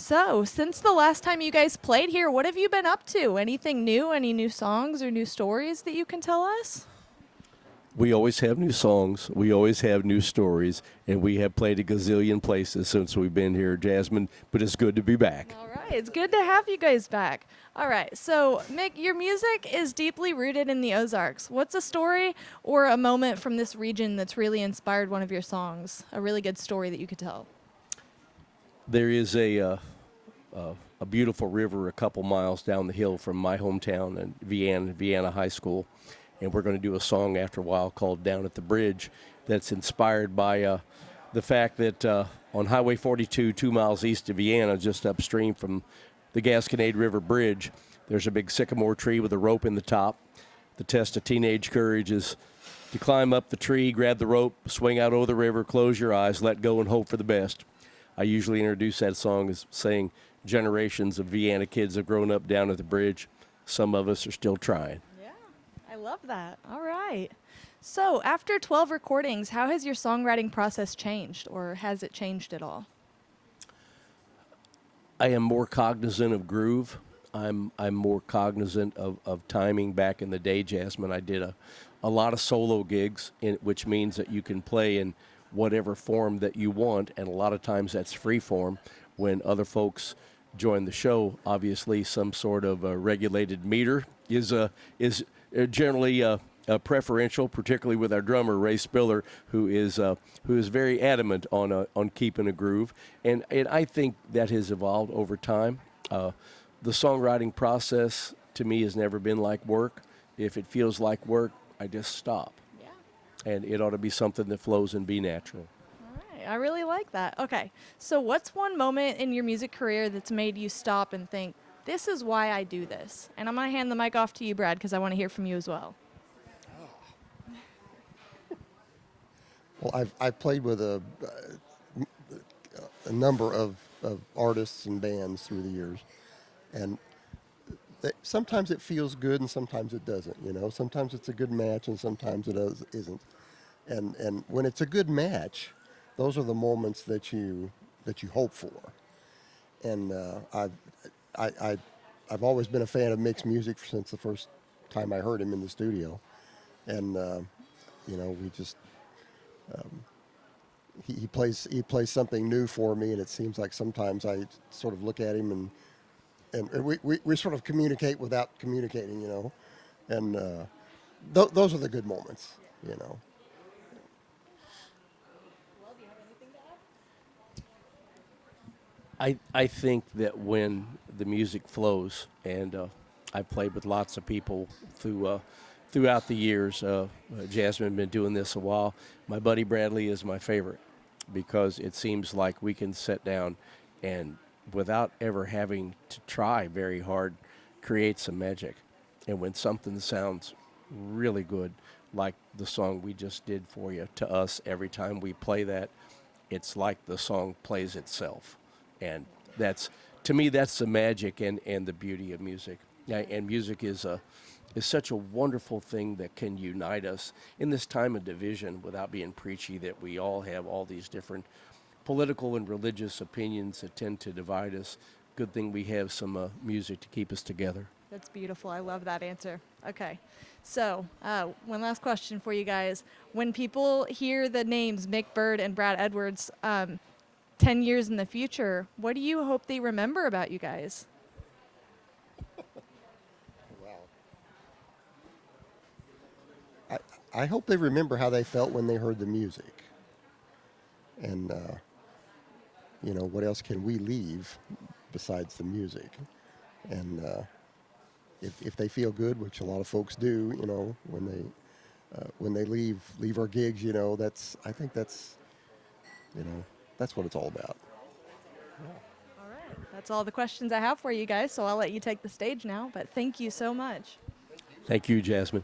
So, since the last time you guys played here, what have you been up to? Anything new? Any new songs or new stories that you can tell us? We always have new songs. We always have new stories, and we have played a gazillion places since we've been here, Jasmine. But it's good to be back. All right, it's good to have you guys back. All right, so Mick, your music is deeply rooted in the Ozarks. What's a story or a moment from this region that's really inspired one of your songs? A really good story that you could tell. There is a beautiful river a couple miles down the hill from my hometown in Vienna High School, and we're going to do a song after a while called "Down at the Bridge." That's inspired by the fact that on Highway 42, 2 miles east of Vienna, just upstream from the Gasconade River Bridge, there's a big sycamore tree with a rope in the top. The test of teenage courage is to climb up the tree, grab the rope, swing out over the river, close your eyes, let go, and hope for the best. I usually introduce that song as saying generations of Vienna kids have grown up down at the bridge. Some of us are still trying. Yeah, I love that. All right. So, after 12 recordings, how has your songwriting process changed, or has it changed at all? I am more cognizant of groove. I'm more cognizant of timing. Back in the day, Jasmine, I did a lot of solo gigs, which means that you can play in whatever form that you want, and a lot of times that's free form. When other folks join the show, obviously some sort of a regulated meter is generally preferential, particularly with our drummer Ray Spiller, who is very adamant on keeping a groove, and I think that has evolved over time. The songwriting process to me has never been like work. If it feels like work, I just stop. And it ought to be something that flows and be natural. All right, I really like that. Okay, so what's one moment in your music career that's made you stop and think, this is why I do this? And I'm going to hand the mic off to you, Brad, because I want to hear from you as well. Well, I've played with a number of artists and bands through the years, and sometimes it feels good and sometimes it doesn't. You know, sometimes it's a good match and sometimes it isn't. And when it's a good match, those are the moments that you hope for. And I've always been a fan of Mick's music since the first time I heard him in the studio, and we just. He plays something new for me, and it seems like sometimes I sort of look at him and we sort of communicate without communicating, and those are the good moments, I think that when the music flows, and I played with lots of people throughout the years. Jasmine been doing this a while. My buddy Bradley is my favorite because it seems like we can sit down and, without ever having to try very hard, create some magic. And when something sounds really good, like the song we just did for you, to us, every time we play that, it's like the song plays itself. And to me, that's the magic and the beauty of music. Yeah, and music is such a wonderful thing that can unite us in this time of division without being preachy, that we all have all these different political and religious opinions that tend to divide us. Good thing we have some music to keep us together. That's beautiful. I love that answer. Okay. So, one last question for you guys. When people hear the names Mick Byrd and Brad Edwards 10 years in the future, what do you hope they remember about you guys? I hope they remember how they felt when they heard the music. And, what else can we leave besides the music? And if they feel good, which a lot of folks do, when they leave our gigs, I think that's what it's all about. All right. That's all the questions I have for you guys, so I'll let you take the stage now. But thank you so much. Thank you, Jasmine.